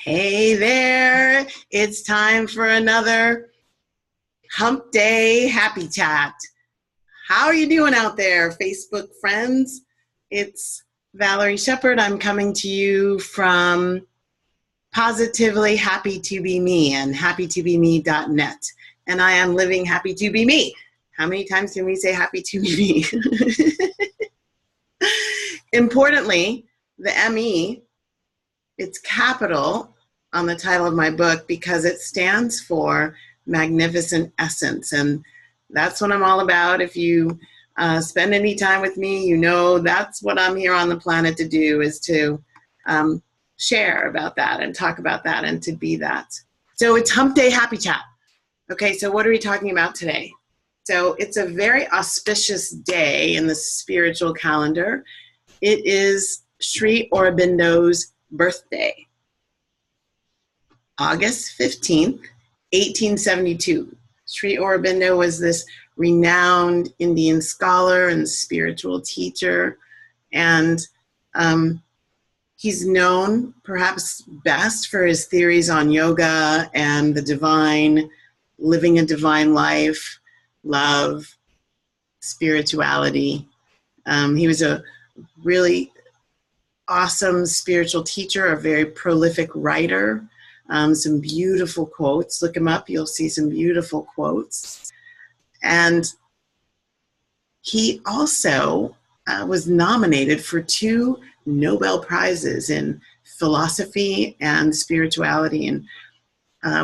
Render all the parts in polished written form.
Hey there, it's time for another Hump Day Happy Chat. How are you doing out there, Facebook friends? It's Valerie Sheppard. I'm coming to you from Positively Happy to Be Me and happytobeme.net. And I am living happy to be me. How many times can we say happy to be me? Importantly, the ME, it's capital on the title of my book because it stands for Magnificent Essence. And that's what I'm all about. If you spend any time with me, you know that's what I'm here on the planet to do, is to share about that and talk about that and to be that. So it's Hump Day Happy Chat. Okay, so what are we talking about today? So it's a very auspicious day in the spiritual calendar. It is Sri Aurobindo's birthday. August 15th, 1872. Sri Aurobindo was this renowned Indian scholar and spiritual teacher, and he's known perhaps best for his theories on yoga and the divine, living a divine life, love, spirituality. He was a really awesome spiritual teacher, a very prolific writer. Some beautiful quotes. Look him up, you'll see some beautiful quotes. And he also was nominated for 2 Nobel Prizes in philosophy and spirituality. And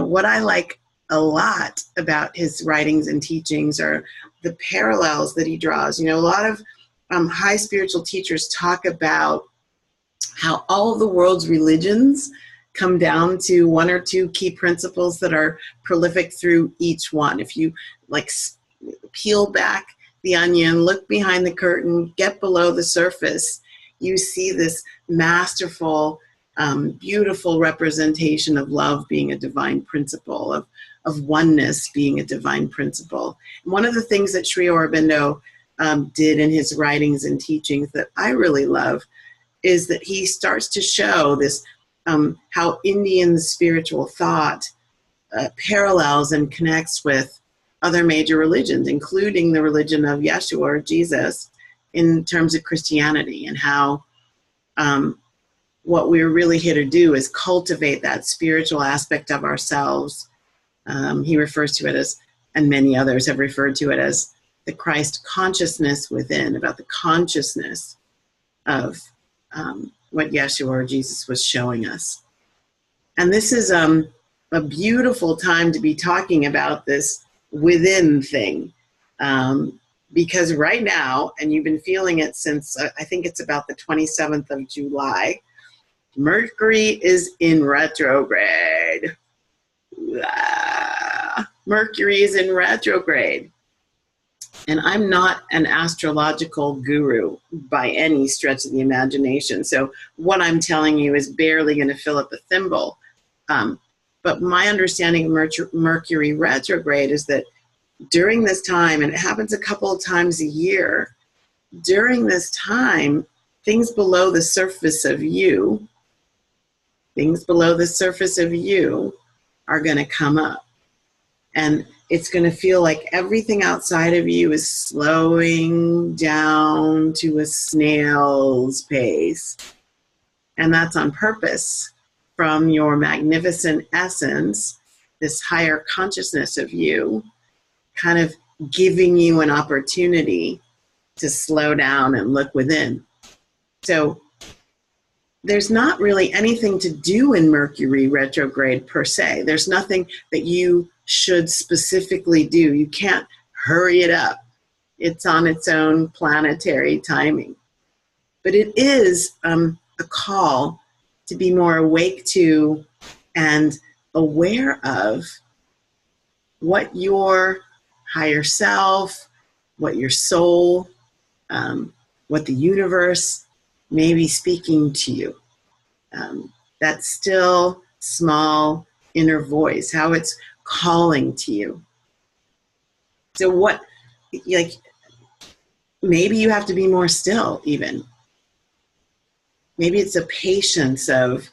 what I like a lot about his writings and teachings are the parallels that he draws. You know, a lot of high spiritual teachers talk about how all of the world's religions come down to 1 or 2 key principles that are prolific through each one. If you peel back the onion, look behind the curtain, get below the surface, you see this masterful, beautiful representation of love being a divine principle, of oneness being a divine principle. And one of the things that Sri Aurobindo did in his writings and teachings that I really love is that he starts to show this how Indian spiritual thought parallels and connects with other major religions, including the religion of Yeshua or Jesus, in terms of Christianity, and how what we're really here to do is cultivate that spiritual aspect of ourselves. He refers to it as, and many others have referred to it as, the Christ consciousness within, about the consciousness of what Yeshua or Jesus was showing us. And this is a beautiful time to be talking about this within thing, because right now, and you've been feeling it since, I think it's about the 27th of July, Mercury is in retrograde. Mercury is in retrograde. And I'm not an astrological guru by any stretch of the imagination. So what I'm telling you is barely going to fill up a thimble. But my understanding of Mercury retrograde is that during this time, and it happens a couple of times a year, during this time, things below the surface of you are going to come up. And it's going to feel like everything outside of you is slowing down to a snail's pace. And that's on purpose, from your magnificent essence, this higher consciousness of you, kind of giving you an opportunity to slow down and look within. So there's not really anything to do in Mercury retrograde per se. There's nothing that you should specifically do. You can't hurry it up. It's on its own planetary timing. But it is a call to be more awake to and aware of what your higher self, what your soul, what the universe may be speaking to you. That still small inner voice, how it's calling to you. So what, like, maybe you have to be more still even. Maybe it's a patience of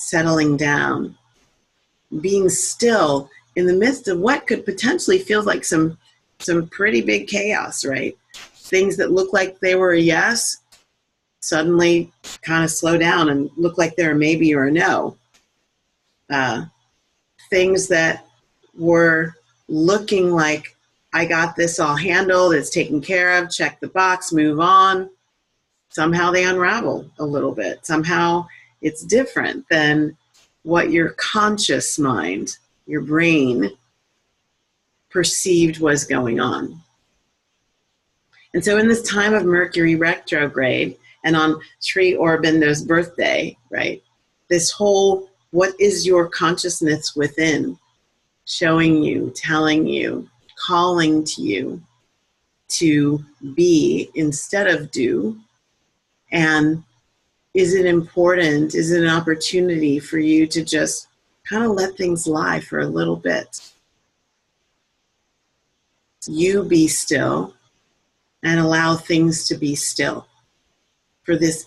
settling down, being still in the midst of what could potentially feel like some pretty big chaos, right? Things that look like they were a yes suddenly kind of slow down and look like they're a maybe or a no. Things that were looking like, I got this all handled, it's taken care of, check the box, move on. Somehow they unravel a little bit. Somehow it's different than what your conscious mind, your brain, perceived was going on. And so in this time of Mercury retrograde and on Sri Aurobindo's birthday, right, this whole, what is your consciousness within, showing you, telling you, calling to you to be instead of do. And is it important, is it an opportunity for you to just kind of let things lie for a little bit? You be still and allow things to be still for this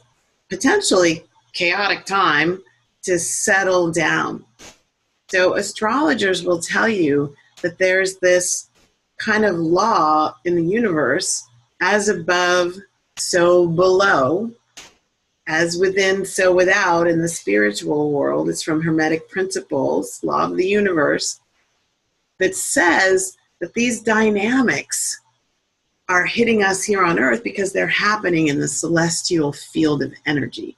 potentially chaotic time to settle down. So astrologers will tell you that there's this kind of law in the universe, as above, so below, as within, so without. In the spiritual world, it's from Hermetic Principles, law of the universe, that says that these dynamics are hitting us here on Earth because they're happening in the celestial field of energy.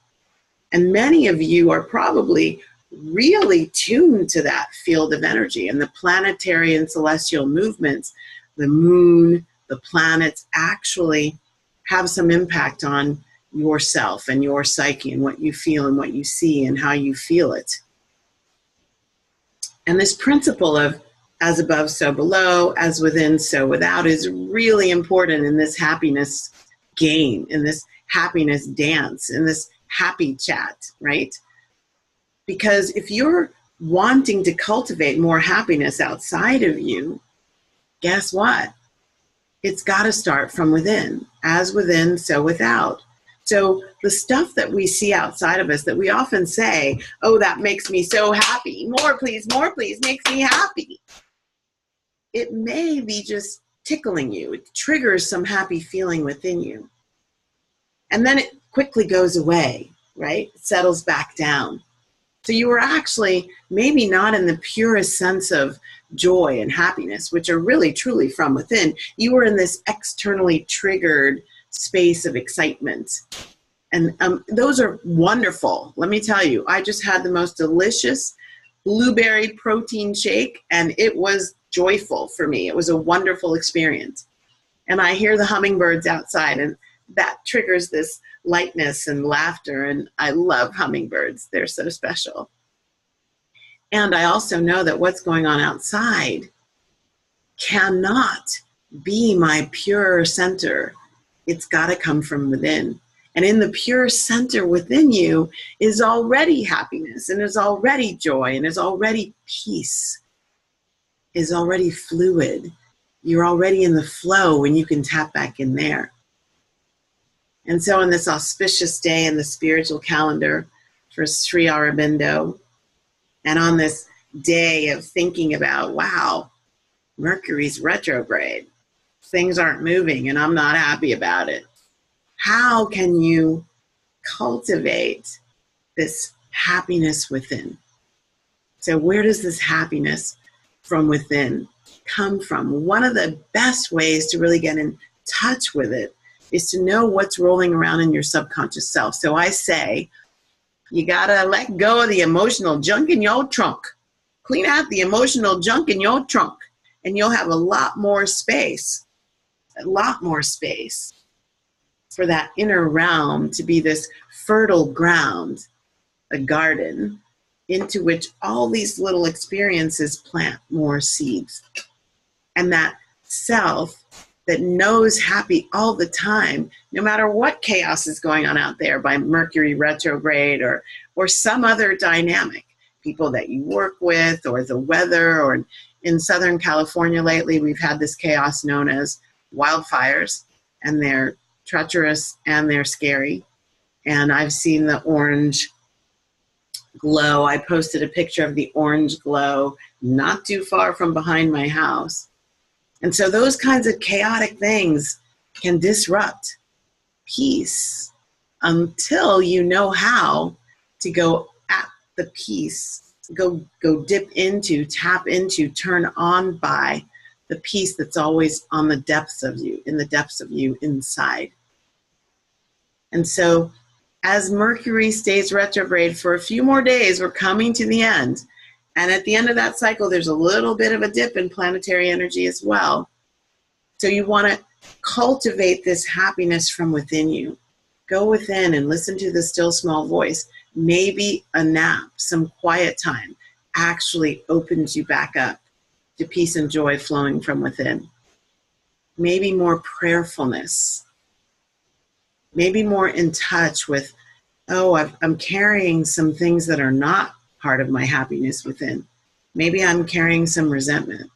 And many of you are probably really tuned to that field of energy, and the planetary and celestial movements, the moon, the planets, actually have some impact on yourself and your psyche and what you feel and what you see and how you feel it. And this principle of as above, so below, as within, so without is really important in this happiness game, in this happiness dance, in this happy chat, right? Because if you're wanting to cultivate more happiness outside of you, guess what? It's got to start from within. As within, so without. So the stuff that we see outside of us that we often say, oh, that makes me so happy. More, please, makes me happy. It may be just tickling you. It triggers some happy feeling within you. And then it quickly goes away, right? It settles back down. So you were actually maybe not in the purest sense of joy and happiness, which are really truly from within. You were in this externally triggered space of excitement. And those are wonderful. Let me tell you, I just had the most delicious blueberry protein shake, and it was joyful for me. It was a wonderful experience. And I hear the hummingbirds outside, and that triggers this lightness and laughter, and I love hummingbirds. They're so special. And I also know that what's going on outside cannot be my pure center. It's got to come from within. And in the pure center within you is already happiness, and is already joy, and is already peace, is already fluid. You're already in the flow when you can tap back in there. And so on this auspicious day in the spiritual calendar for Sri Aurobindo, and on this day of thinking about, wow, Mercury's retrograde, things aren't moving and I'm not happy about it. How can you cultivate this happiness within? So where does this happiness from within come from? One of the best ways to really get in touch with it is to know what's rolling around in your subconscious self. So I say, you gotta let go of the emotional junk in your trunk. Clean out the emotional junk in your trunk, and you'll have a lot more space for that inner realm to be this fertile ground, a garden, into which all these little experiences plant more seeds. And that self that knows happy all the time, no matter what chaos is going on out there by Mercury retrograde or some other dynamic, people that you work with or the weather, or in Southern California lately, we've had this chaos known as wildfires, and they're treacherous and they're scary. And I've seen the orange glow. I posted a picture of the orange glow not too far from behind my house. And so those kinds of chaotic things can disrupt peace until you know how to go at the peace, go dip into, tap into, turn on by the peace that's always on the depths of you, in the depths of you inside. And so as Mercury stays retrograde for a few more days, we're coming to the end. And at the end of that cycle, there's a little bit of a dip in planetary energy as well. So you want to cultivate this happiness from within you. Go within and listen to the still small voice. Maybe a nap, some quiet time actually opens you back up to peace and joy flowing from within. Maybe more prayerfulness. Maybe more in touch with, I'm carrying some things that are not part of my happiness within. Maybe I'm carrying some resentment.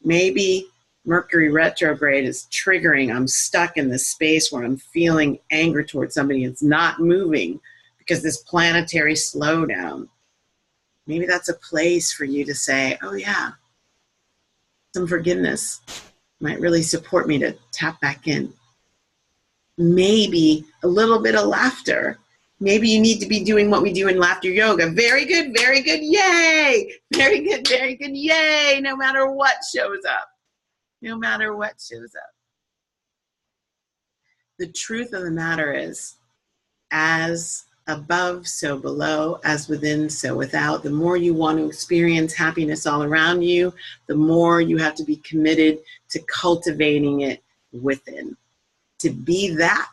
Maybe Mercury retrograde is triggering. I'm stuck in this space where I'm feeling anger towards somebody. It's not moving because this planetary slowdown. Maybe that's a place for you to say, oh yeah, some forgiveness might really support me to tap back in. Maybe a little bit of laughter. Maybe you need to be doing what we do in laughter yoga. Very good, yay! Very good, yay! No matter what shows up. No matter what shows up. The truth of the matter is, as above, so below, as within, so without. The more you want to experience happiness all around you, the more you have to be committed to cultivating it within. To be that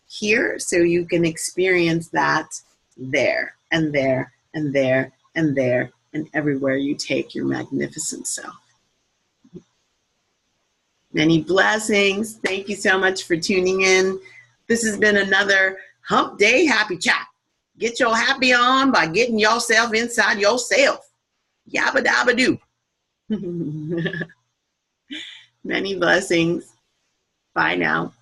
here so you can experience that there and there and there and there and everywhere you take your magnificent self. Many blessings. Thank you so much for tuning in. This has been another Hump Day Happy Chat. Get your happy on by getting yourself inside yourself. Yabba dabba doo. Many blessings. Bye now.